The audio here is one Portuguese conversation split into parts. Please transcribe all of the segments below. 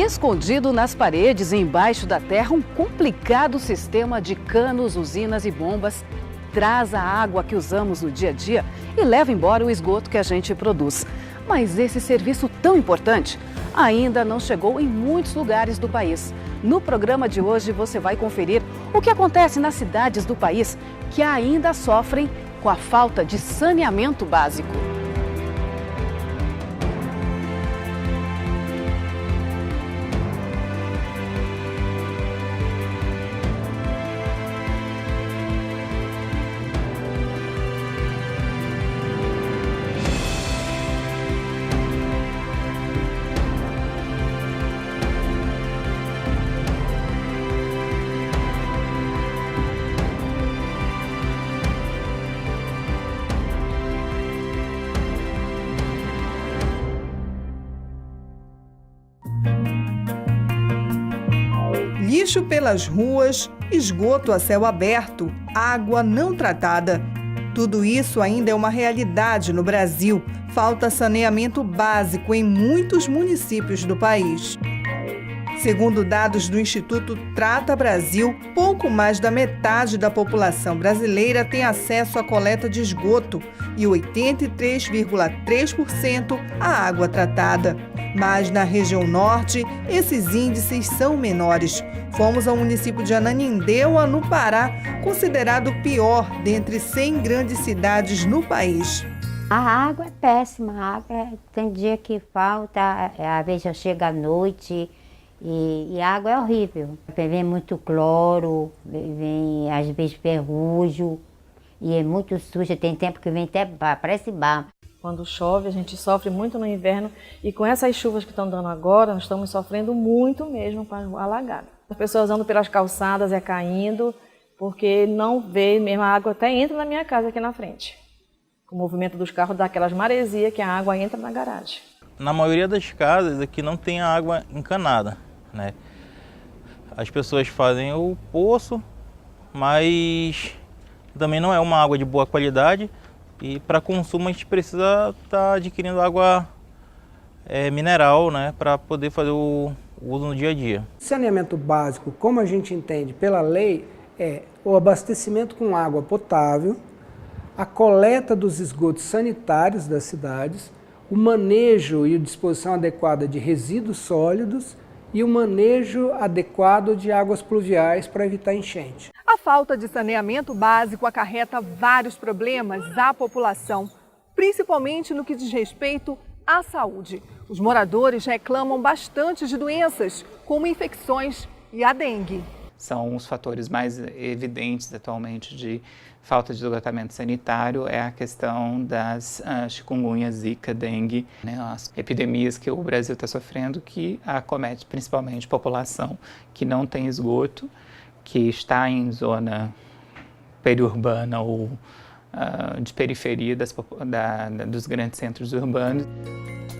Escondido nas paredes e embaixo da terra, um complicado sistema de canos, usinas e bombas traz a água que usamos no dia a dia e leva embora o esgoto que a gente produz. Mas esse serviço tão importante ainda não chegou em muitos lugares do país. No programa de hoje você vai conferir o que acontece nas cidades do país que ainda sofrem com a falta de saneamento básico. Lixo pelas ruas, esgoto a céu aberto, água não tratada. Tudo isso ainda é uma realidade no Brasil. Falta saneamento básico em muitos municípios do país. Segundo dados do Instituto Trata Brasil, pouco mais da metade da população brasileira tem acesso à coleta de esgoto e 83,3% à água tratada. Mas na região norte, esses índices são menores. Fomos ao município de Ananindeua, no Pará, considerado o pior dentre 100 grandes cidades no país. A água é péssima, tem dia que falta, às vezes chega à noite e a água é horrível. Vem muito cloro, vem às vezes ferrugem e é muito suja, tem tempo que vem até parece barro. Quando chove, a gente sofre muito no inverno e com essas chuvas que estão dando agora, nós estamos sofrendo muito mesmo com a rua alagada. As pessoas andam pelas calçadas, caindo, porque não vê mesmo, a água até entra na minha casa aqui na frente. O movimento dos carros dá aquelas maresias que a água entra na garagem. Na maioria das casas aqui não tem água encanada, né? As pessoas fazem o poço, mas também não é uma água de boa qualidade. E para consumo a gente precisa estar adquirindo água mineral, né, para poder fazer o uso no dia a dia. Saneamento básico, como a gente entende pela lei, é o abastecimento com água potável, a coleta dos esgotos sanitários das cidades, o manejo e a disposição adequada de resíduos sólidos e o manejo adequado de águas pluviais para evitar enchente. A falta de saneamento básico acarreta vários problemas à população, principalmente no que diz respeito à saúde. Os moradores reclamam bastante de doenças, como infecções e a dengue. São os fatores mais evidentes atualmente de falta de esgotamento sanitário, é a questão das chikungunya, zika, dengue, né, as epidemias que o Brasil está sofrendo, que acomete principalmente a população que não tem esgoto, que está em zona periurbana ou de periferia dos grandes centros urbanos.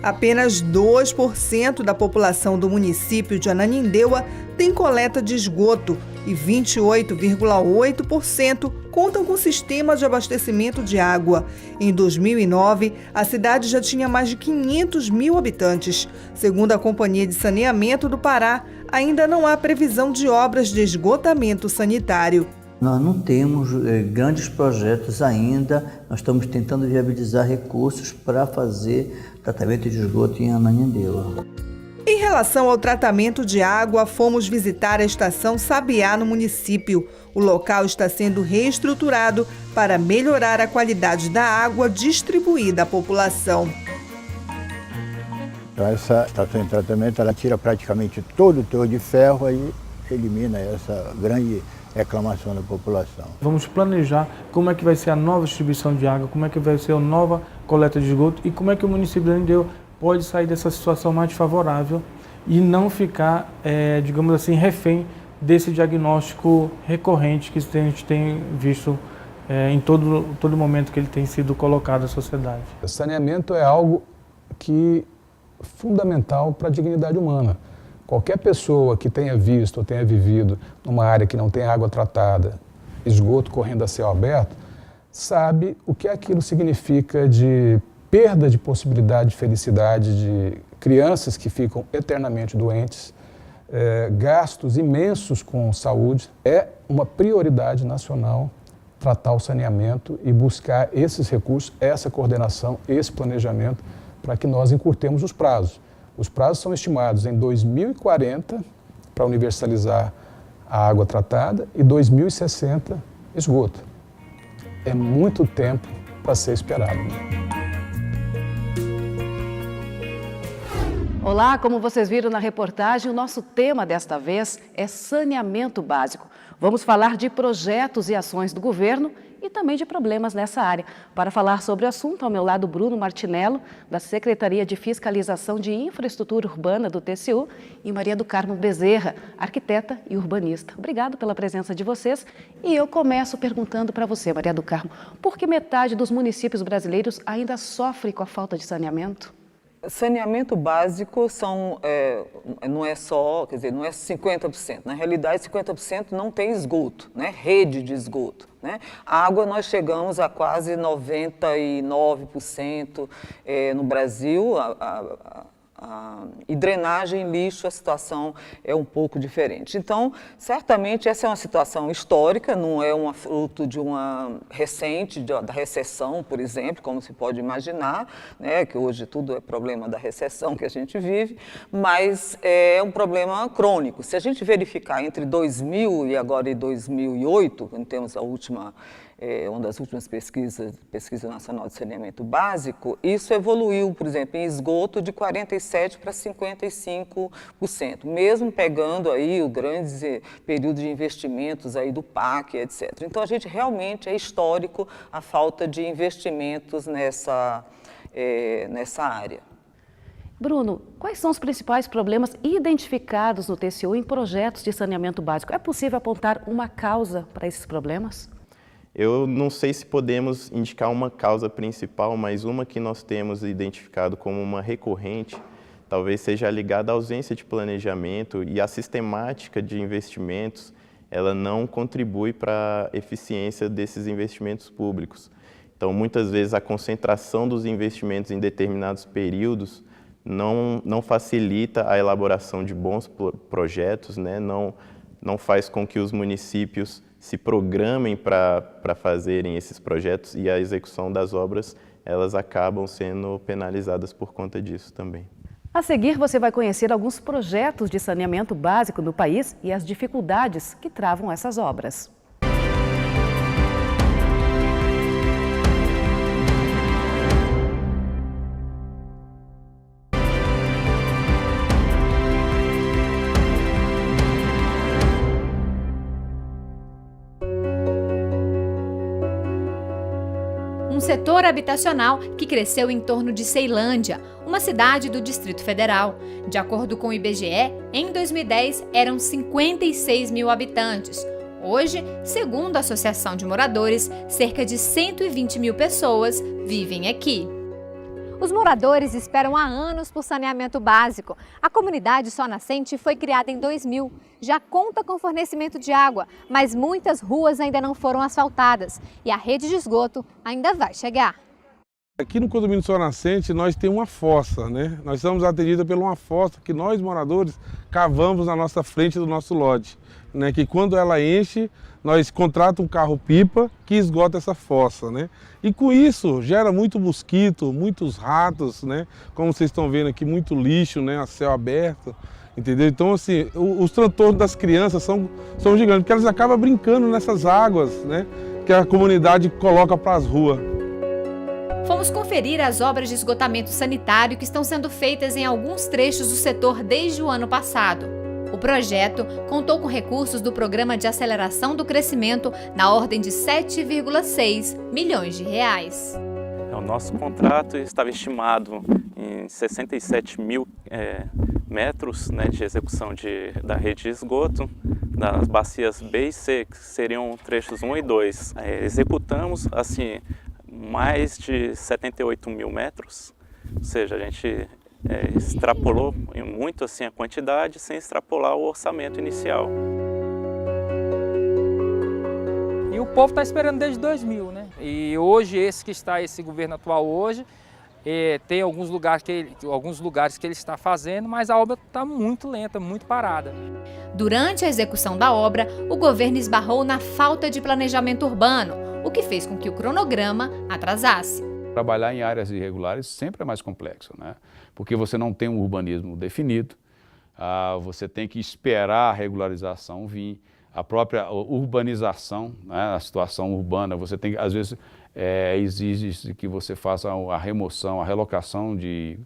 Apenas 2% da população do município de Ananindeua tem coleta de esgoto e 28,8% contam com sistema de abastecimento de água. Em 2009, a cidade já tinha mais de 500 mil habitantes. Segundo a Companhia de Saneamento do Pará, ainda não há previsão de obras de esgotamento sanitário. Nós não temos grandes projetos ainda, nós estamos tentando viabilizar recursos para fazer tratamento de esgoto em Ananindeua. Em relação ao tratamento de água, fomos visitar a estação Sabiá no município. O local está sendo reestruturado para melhorar a qualidade da água distribuída à população. Então essa estação de tratamento ela tira praticamente todo o teor de ferro e elimina essa grande reclamação da população. Vamos planejar como é que vai ser a nova distribuição de água, como é que vai ser a nova coleta de esgoto e como é que o município de Ananindeua pode sair dessa situação mais favorável e não ficar, digamos assim, refém desse diagnóstico recorrente que a gente tem visto em todo momento que ele tem sido colocado à sociedade. O saneamento é algo que é fundamental para a dignidade humana. Qualquer pessoa que tenha visto ou tenha vivido numa área que não tem água tratada, esgoto correndo a céu aberto, sabe o que aquilo significa de perda de possibilidade de felicidade, de crianças que ficam eternamente doentes, gastos imensos com saúde. É uma prioridade nacional tratar o saneamento e buscar esses recursos, essa coordenação, esse planejamento, para que nós encurtemos os prazos. Os prazos são estimados em 2040 para universalizar a água tratada e 2060 esgoto. É muito tempo para ser esperado. Olá, como vocês viram na reportagem, o nosso tema desta vez é saneamento básico. Vamos falar de projetos e ações do governo e também de problemas nessa área. Para falar sobre o assunto, ao meu lado, Bruno Martinello, da Secretaria de Fiscalização de Infraestrutura Urbana do TCU, e Maria do Carmo Bezerra, arquiteta e urbanista. Obrigado pela presença de vocês. E eu começo perguntando para você, Maria do Carmo, por que metade dos municípios brasileiros ainda sofre com a falta de saneamento? Saneamento básico não é só, quer dizer, não é 50%. Na realidade, 50% não tem esgoto, né? Rede de esgoto. Né? A água nós chegamos a quase 99% no Brasil. E drenagem, lixo, a situação é um pouco diferente. Então, certamente, essa é uma situação histórica, não é um fruto de uma recente, da recessão, por exemplo, como se pode imaginar, né, que hoje tudo é problema da recessão que a gente vive, mas é um problema crônico. Se a gente verificar entre 2000 e agora em 2008, em termos da última... uma das últimas pesquisa nacional de saneamento básico, isso evoluiu, por exemplo, em esgoto de 47% para 55%, mesmo pegando aí o grande período de investimentos aí do PAC, etc. Então, a gente realmente é histórico a falta de investimentos nessa área. Bruno, quais são os principais problemas identificados no TCU em projetos de saneamento básico? É possível apontar uma causa para esses problemas? Eu não sei se podemos indicar uma causa principal, mas uma que nós temos identificado como uma recorrente, talvez seja ligada à ausência de planejamento e a sistemática de investimentos, ela não contribui para a eficiência desses investimentos públicos. Então, muitas vezes, a concentração dos investimentos em determinados períodos não facilita a elaboração de bons projetos, né? Não faz com que os municípios se programem para fazerem esses projetos e a execução das obras, elas acabam sendo penalizadas por conta disso também. A seguir, você vai conhecer alguns projetos de saneamento básico no país e as dificuldades que travam essas obras. Um setor habitacional que cresceu em torno de Ceilândia, uma cidade do Distrito Federal. De acordo com o IBGE, em 2010 eram 56 mil habitantes. Hoje, segundo a Associação de Moradores, cerca de 120 mil pessoas vivem aqui. Os moradores esperam há anos por saneamento básico. A comunidade Só Nascente foi criada em 2000. Já conta com fornecimento de água, mas muitas ruas ainda não foram asfaltadas e a rede de esgoto ainda vai chegar. Aqui no condomínio Só Nascente nós temos uma fossa, né? Nós somos atendidos por uma fossa que nós moradores cavamos na nossa frente do nosso lote, né? Que quando ela enche, nós contratamos um carro-pipa que esgota essa fossa, né? E com isso gera muito mosquito, muitos ratos, né? Como vocês estão vendo aqui, muito lixo, né? A céu aberto, entendeu? Então, assim, os transtornos das crianças são gigantes, porque elas acabam brincando nessas águas, né? Que a comunidade coloca para as ruas. Fomos conferir as obras de esgotamento sanitário que estão sendo feitas em alguns trechos do setor desde o ano passado. O projeto contou com recursos do Programa de Aceleração do Crescimento na ordem de 7,6 milhões de reais. O nosso contrato estava estimado em 67 mil metros, né, de execução da rede de esgoto, das bacias B e C, que seriam trechos 1 e 2. Executamos assim, mais de 78 mil metros, ou seja, a gente extrapolou muito assim, a quantidade sem extrapolar o orçamento inicial. E o povo está esperando desde 2000, né? E hoje, esse governo atual hoje, Tem alguns lugares que ele está fazendo, mas a obra está muito lenta, muito parada. Durante a execução da obra, o governo esbarrou na falta de planejamento urbano, o que fez com que o cronograma atrasasse. Trabalhar em áreas irregulares sempre é mais complexo, né? Porque você não tem um urbanismo definido, você tem que esperar a regularização vir, a própria urbanização, né? A situação urbana, você tem que, às vezes, exige que você faça a remoção, a relocação de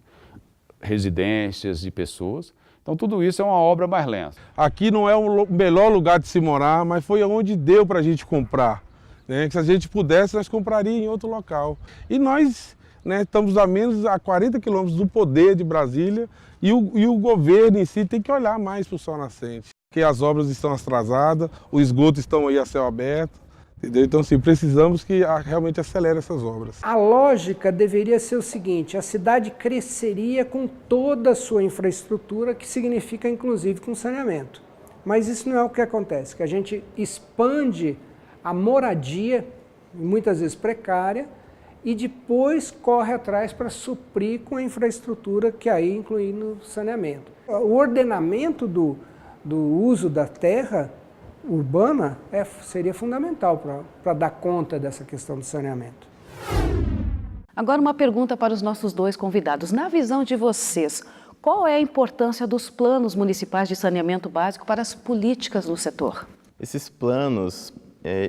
residências e pessoas. Então tudo isso é uma obra mais lenta. Aqui não é o melhor lugar de se morar, mas foi onde deu para a gente comprar. Né? Se a gente pudesse, nós compraríamos em outro local. E nós, né, estamos a 40 quilômetros do poder de Brasília e o governo em si tem que olhar mais para o sol nascente. Porque as obras estão atrasadas, os esgotos estão aí a céu aberto. Entendeu? Então, assim, precisamos que realmente acelere essas obras. A lógica deveria ser o seguinte: a cidade cresceria com toda a sua infraestrutura, que significa inclusive com saneamento. Mas isso não é o que acontece, que a gente expande a moradia, muitas vezes precária, e depois corre atrás para suprir com a infraestrutura que aí inclui no saneamento. O ordenamento do uso da terra urbana seria fundamental para dar conta dessa questão do saneamento. Agora uma pergunta para os nossos dois convidados. Na visão de vocês, qual é a importância dos planos municipais de saneamento básico para as políticas do setor? Esses planos,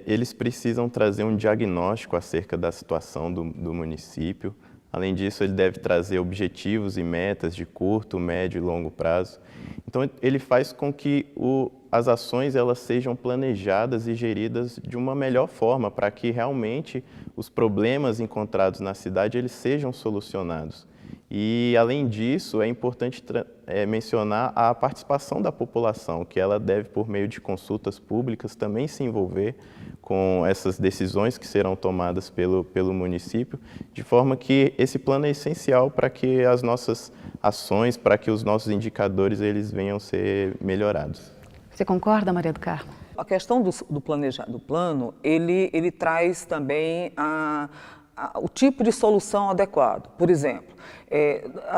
eles precisam trazer um diagnóstico acerca da situação do município. Além disso, ele deve trazer objetivos e metas de curto, médio e longo prazo. Então, ele faz com que as ações elas sejam planejadas e geridas de uma melhor forma, para que realmente os problemas encontrados na cidade eles sejam solucionados. E, além disso, é importante mencionar a participação da população, que ela deve, por meio de consultas públicas, também se envolver com essas decisões que serão tomadas pelo município, de forma que esse plano é essencial para que as nossas ações, para que os nossos indicadores eles venham a ser melhorados. Você concorda, Maria do Carmo? A questão do plano, ele traz também o tipo de solução adequado. Por exemplo,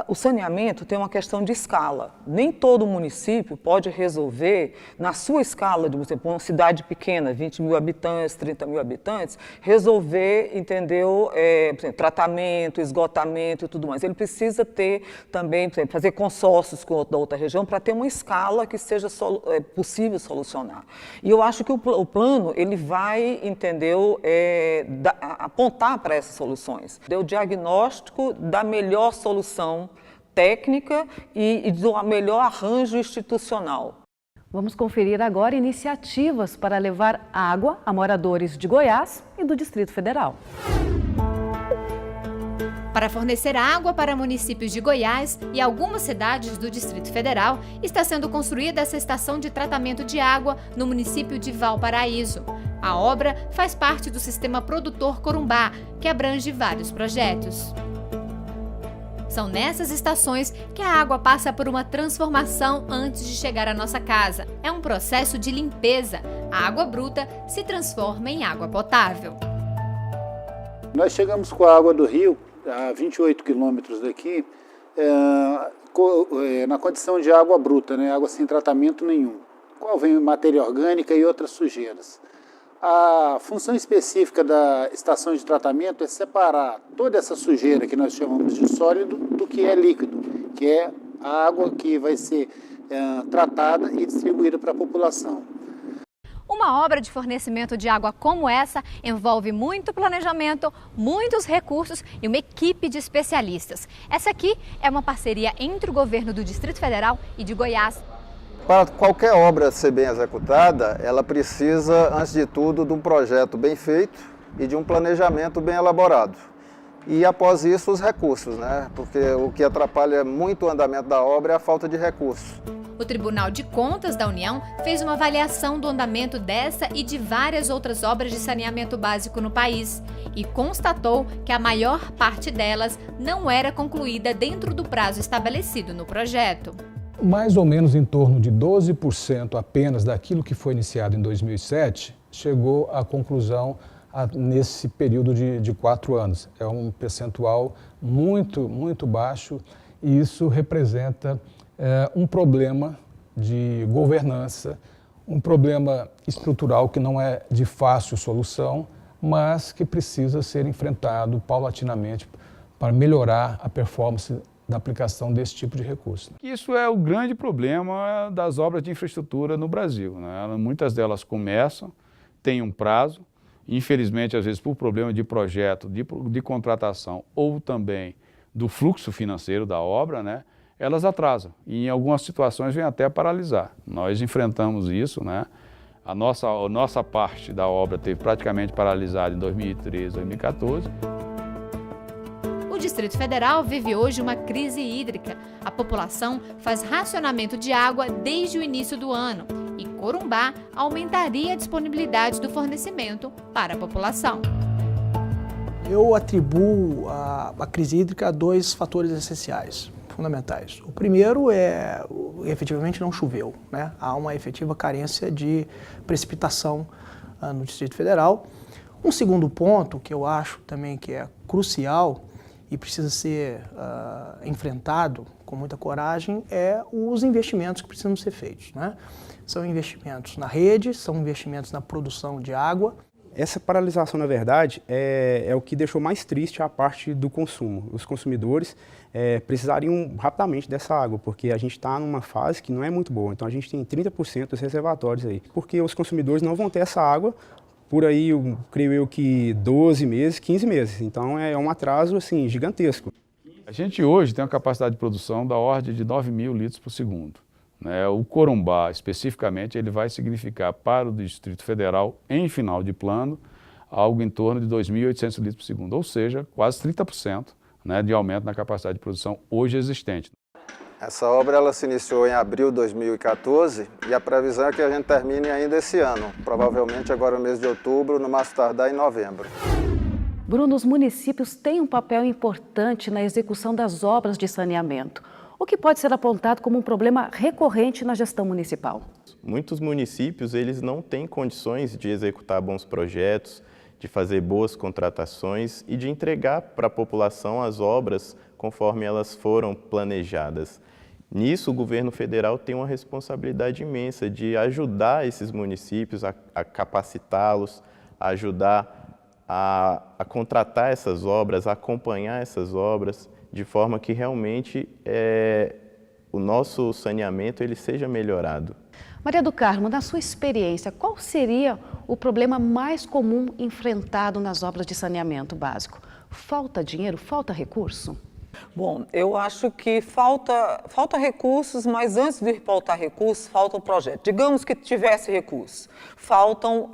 o saneamento tem uma questão de escala. Nem todo município pode resolver, na sua escala, de, por exemplo, uma cidade pequena, 20 mil habitantes, 30 mil habitantes, resolver, entendeu, por exemplo, tratamento, esgotamento e tudo mais. Ele precisa ter também, por exemplo, fazer consórcios com outra região para ter uma escala que seja possível solucionar. E eu acho que o plano, ele vai, entendeu, apontar para essas soluções. O diagnóstico da melhor solução técnica e do melhor arranjo institucional. Vamos conferir agora iniciativas para levar água a moradores de Goiás e do Distrito Federal. Para fornecer água para municípios de Goiás e algumas cidades do Distrito Federal, está sendo construída essa estação de tratamento de água no município de Valparaíso. A obra faz parte do sistema produtor Corumbá, que abrange vários projetos. São nessas estações que a água passa por uma transformação antes de chegar à nossa casa. É um processo de limpeza. A água bruta se transforma em água potável. Nós chegamos com a água do rio, a 28 quilômetros daqui, na condição de água bruta, né? Água sem tratamento nenhum. Qual vem matéria orgânica e outras sujeiras. A função específica da estação de tratamento é separar toda essa sujeira que nós chamamos de sólido do que é líquido, que é a água que vai ser tratada e distribuída para a população. Uma obra de fornecimento de água como essa envolve muito planejamento, muitos recursos e uma equipe de especialistas. Essa aqui é uma parceria entre o governo do Distrito Federal e de Goiás. Para qualquer obra ser bem executada, ela precisa, antes de tudo, de um projeto bem feito e de um planejamento bem elaborado. E, após isso, os recursos, né? Porque o que atrapalha muito o andamento da obra é a falta de recursos. O Tribunal de Contas da União fez uma avaliação do andamento dessa e de várias outras obras de saneamento básico no país e constatou que a maior parte delas não era concluída dentro do prazo estabelecido no projeto. Mais ou menos em torno de 12% apenas daquilo que foi iniciado em 2007 chegou à conclusão nesse período de 4 anos. É um percentual muito baixo e isso representa um problema de governança, um problema estrutural que não é de fácil solução, mas que precisa ser enfrentado paulatinamente para melhorar a performance da aplicação desse tipo de recurso. Isso é o grande problema das obras de infraestrutura no Brasil, né? Muitas delas começam, têm um prazo, infelizmente, às vezes, por problema de projeto, de contratação ou também do fluxo financeiro da obra, né? Elas atrasam e em algumas situações vêm até a paralisar. Nós enfrentamos isso, né? A nossa parte da obra teve praticamente paralisada em 2013, 2014. O Distrito Federal vive hoje uma crise hídrica. A população faz racionamento de água desde o início do ano e Corumbá aumentaria a disponibilidade do fornecimento para a população. Eu atribuo a crise hídrica a 2 fatores essenciais, fundamentais. O primeiro é, efetivamente, não choveu, né? Há uma efetiva carência de precipitação no Distrito Federal. Um segundo ponto, que eu acho também que é crucial e precisa ser enfrentado com muita coragem, é os investimentos que precisam ser feitos, né? São investimentos na rede, são investimentos na produção de água. Essa paralisação, na verdade, é o que deixou mais triste a parte do consumo. Os consumidores precisariam rapidamente dessa água, porque a gente está numa fase que não é muito boa. Então a gente tem 30% dos reservatórios aí, porque os consumidores não vão ter essa água por aí, creio eu que 12 meses, 15 meses. Então é um atraso assim, gigantesco. A gente hoje tem uma capacidade de produção da ordem de 9.000 litros por segundo. O Corumbá, especificamente, ele vai significar para o Distrito Federal, em final de plano, algo em torno de 2.800 litros por segundo, ou seja, quase 30% de aumento na capacidade de produção hoje existente. Essa obra ela se iniciou em abril de 2014 e a previsão é que a gente termine ainda esse ano, provavelmente agora no mês de outubro, no mais tardar em novembro. Bruno, os municípios têm um papel importante na execução das obras de saneamento, o que pode ser apontado como um problema recorrente na gestão municipal. Muitos municípios eles não têm condições de executar bons projetos, de fazer boas contratações e de entregar para a população as obras conforme elas foram planejadas. Nisso, o governo federal tem uma responsabilidade imensa de ajudar esses municípios a capacitá-los, a ajudar a contratar essas obras, a acompanhar essas obras, de forma que realmente o nosso saneamento ele seja melhorado. Maria do Carmo, na sua experiência, qual seria o problema mais comum enfrentado nas obras de saneamento básico? Falta dinheiro? Falta recurso? Bom, eu acho que falta recursos, mas antes de faltar recursos, falta um projeto. Digamos que tivesse recursos, faltam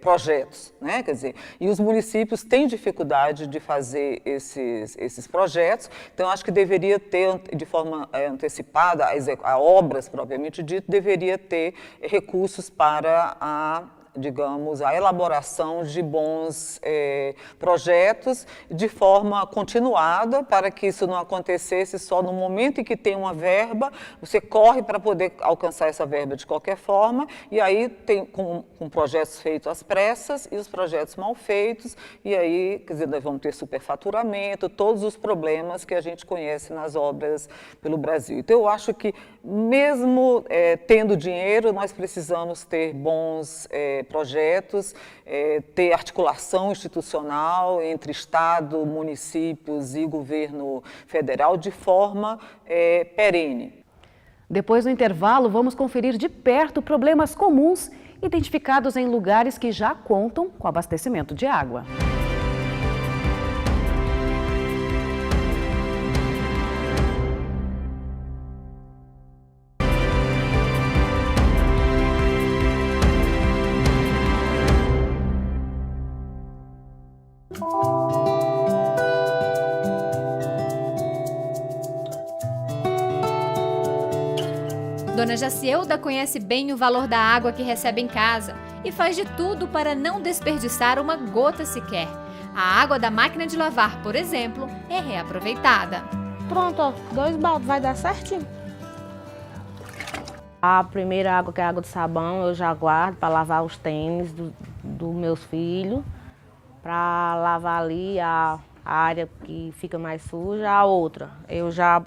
projetos, né? Quer dizer, e os municípios têm dificuldade de fazer esses projetos, então acho que deveria ter, de forma antecipada, a obras propriamente dito, deveria ter recursos para digamos, a elaboração de bons projetos de forma continuada, para que isso não acontecesse só no momento em que tem uma verba, você corre para poder alcançar essa verba de qualquer forma, e aí tem com projetos feitos às pressas e os projetos mal feitos, e aí, quer dizer, nós vamos ter superfaturamento, todos os problemas que a gente conhece nas obras pelo Brasil. Então, eu acho que, mesmo tendo dinheiro, nós precisamos ter bons projetos, ter articulação institucional entre Estado, municípios e governo federal de forma perene. Depois do intervalo, vamos conferir de perto problemas comuns identificados em lugares que já contam com abastecimento de água. Dona Jacielda conhece bem o valor da água que recebe em casa e faz de tudo para não desperdiçar uma gota sequer. A água da máquina de lavar, por exemplo, é reaproveitada. Pronto, ó, 2 baldes, vai dar certinho. A primeira água, que é a água de sabão, eu já guardo para lavar os tênis dos meus filhos para lavar ali a área que fica mais suja, a outra eu já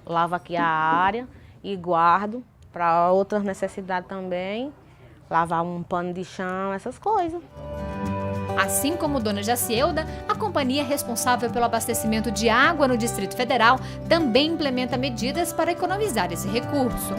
lavo aqui a área e guardo para outras necessidades também, lavar um pano de chão, essas coisas. Assim como Dona Jacielda, a companhia responsável pelo abastecimento de água no Distrito Federal também implementa medidas para economizar esse recurso.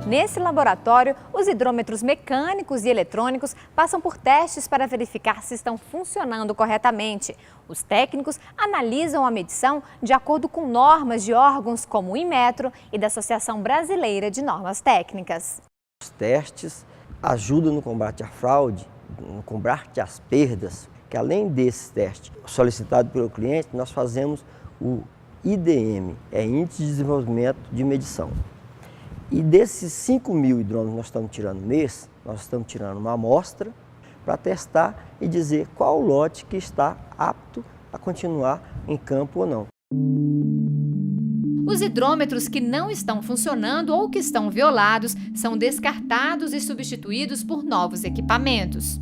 Nesse laboratório, os hidrômetros mecânicos e eletrônicos passam por testes para verificar se estão funcionando corretamente. Os técnicos analisam a medição de acordo com normas de órgãos como o Inmetro e da Associação Brasileira de Normas Técnicas. Os testes ajudam no combate à fraude, no combate às perdas, que além desses testes solicitados pelo cliente, nós fazemos o IDM, é Índice de Desenvolvimento de Medição. E desses 5.000 hidrômetros que nós estamos tirando no mês, nós estamos tirando uma amostra para testar e dizer qual lote que está apto a continuar em campo ou não. Os hidrômetros que não estão funcionando ou que estão violados são descartados e substituídos por novos equipamentos.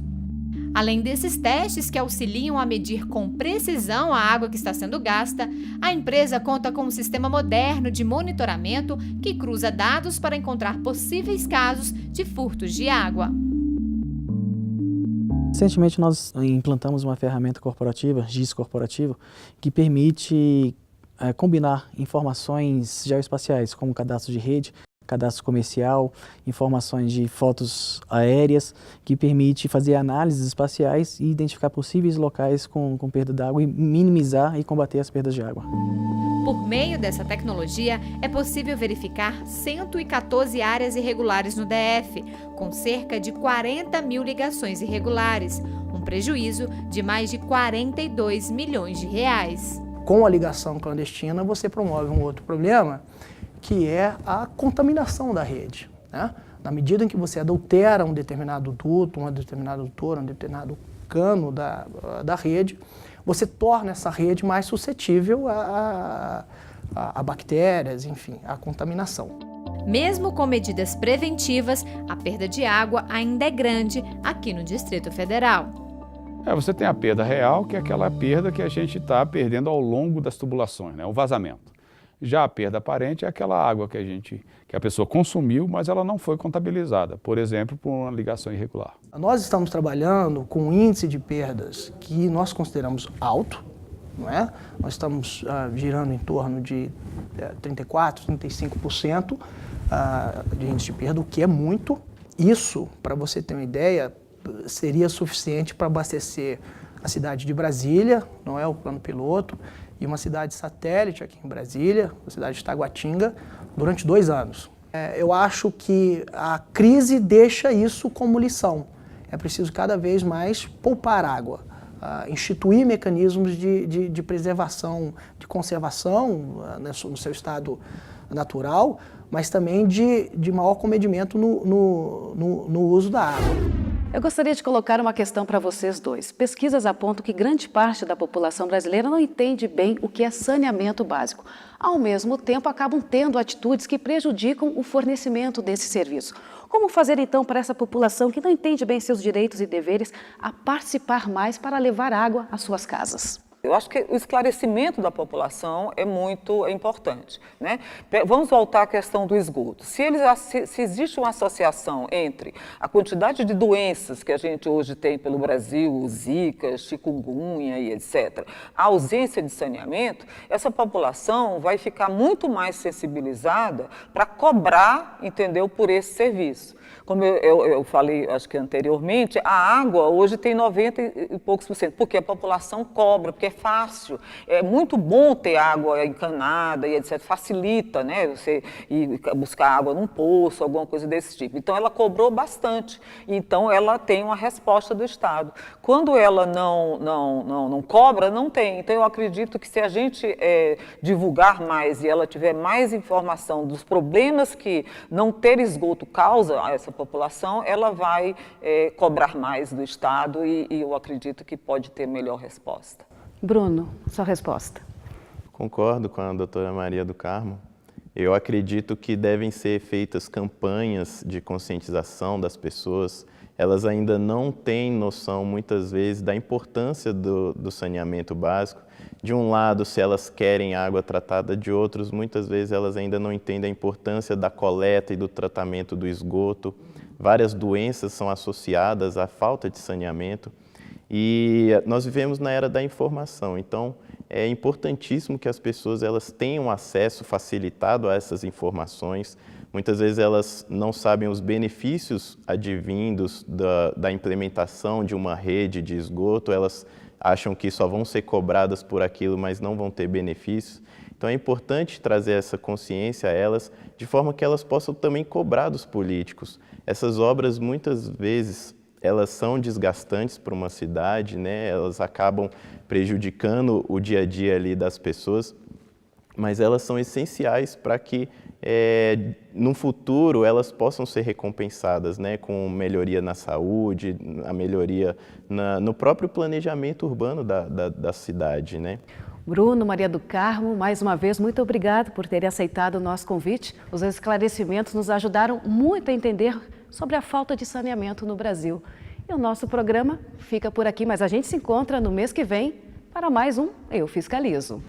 Além desses testes que auxiliam a medir com precisão a água que está sendo gasta, a empresa conta com um sistema moderno de monitoramento que cruza dados para encontrar possíveis casos de furtos de água. Recentemente nós implantamos uma ferramenta corporativa, GIS corporativo, que permite combinar informações geoespaciais, como cadastro de rede, cadastro comercial, informações de fotos aéreas, que permite fazer análises espaciais e identificar possíveis locais com perda d'água e minimizar e combater as perdas de água. Por meio dessa tecnologia, é possível verificar 114 áreas irregulares no DF, com cerca de 40.000 ligações irregulares, um prejuízo de mais de 42 milhões de reais. Com a ligação clandestina, você promove um outro problema, que é a contaminação da rede, né? Na medida em que você adultera um determinado duto, um determinado cano da rede, você torna essa rede mais suscetível a bactérias, enfim, à contaminação. Mesmo com medidas preventivas, a perda de água ainda é grande aqui no Distrito Federal. Você tem a perda real, que é aquela perda que a gente está perdendo ao longo das tubulações, né? O vazamento. Já a perda aparente é aquela água que a pessoa consumiu, mas ela não foi contabilizada, por exemplo, por uma ligação irregular. Nós estamos trabalhando com um índice de perdas que nós consideramos alto, não é? Nós estamos girando em torno de 34%, 35% de índice de perda, o que é muito. Isso, para você ter uma ideia, seria suficiente para abastecer a cidade de Brasília, não é o plano piloto, e uma cidade satélite aqui em Brasília, a cidade de Taguatinga, durante 2 anos. Eu acho que a crise deixa isso como lição. É preciso cada vez mais poupar água, instituir mecanismos de preservação, de conservação no seu estado natural, mas também de maior comedimento no uso da água. Eu gostaria de colocar uma questão para vocês dois. Pesquisas apontam que grande parte da população brasileira não entende bem o que é saneamento básico. Ao mesmo tempo, acabam tendo atitudes que prejudicam o fornecimento desse serviço. Como fazer, então, para essa população que não entende bem seus direitos e deveres a participar mais para levar água às suas casas? Eu acho que o esclarecimento da população é muito importante, né? Vamos voltar à questão do esgoto. Se existe uma associação entre a quantidade de doenças que a gente hoje tem pelo Brasil, zika, chikungunya e etc., a ausência de saneamento, essa população vai ficar muito mais sensibilizada para cobrar, entendeu, por esse serviço. Como eu falei, acho que anteriormente, a água hoje tem 90 e poucos %, porque a população cobra, porque é fácil. É muito bom ter água encanada e etc. Facilita, né, você ir buscar água num poço, alguma coisa desse tipo. Então, ela cobrou bastante. Então, ela tem uma resposta do Estado. Quando ela não cobra, não tem. Então, eu acredito que se a gente divulgar mais e ela tiver mais informação dos problemas que não ter esgoto causa a essa população, ela vai cobrar mais do Estado e eu acredito que pode ter melhor resposta. Bruno, sua resposta. Concordo com a doutora Maria do Carmo. Eu acredito que devem ser feitas campanhas de conscientização das pessoas elas ainda não têm noção, muitas vezes, da importância do saneamento básico. De um lado, se elas querem água tratada, de outros, muitas vezes elas ainda não entendem a importância da coleta e do tratamento do esgoto. Várias doenças são associadas à falta de saneamento e nós vivemos na era da informação, então é importantíssimo que as pessoas elas tenham acesso facilitado a essas informações. Muitas vezes elas não sabem os benefícios advindos da implementação de uma rede de esgoto, elas acham que só vão ser cobradas por aquilo, mas não vão ter benefícios. Então é importante trazer essa consciência a elas, de forma que elas possam também cobrar dos políticos. Essas obras, muitas vezes, elas são desgastantes para uma cidade, né? Elas acabam prejudicando o dia a dia ali das pessoas, mas elas são essenciais para que, no futuro, elas possam ser recompensadas, né? Com melhoria na saúde, a melhoria no próprio planejamento urbano da cidade, né? Bruno, Maria do Carmo, mais uma vez, muito obrigado por terem aceitado o nosso convite. Os esclarecimentos nos ajudaram muito a entender sobre a falta de saneamento no Brasil. E o nosso programa fica por aqui, mas a gente se encontra no mês que vem para mais um Eu Fiscalizo.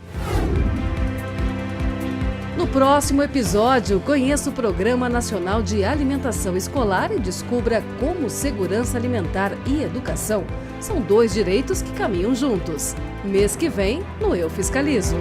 No próximo episódio, conheça o Programa Nacional de Alimentação Escolar e descubra como segurança alimentar e educação são 2 direitos que caminham juntos. Mês que vem, no Eu Fiscalizo.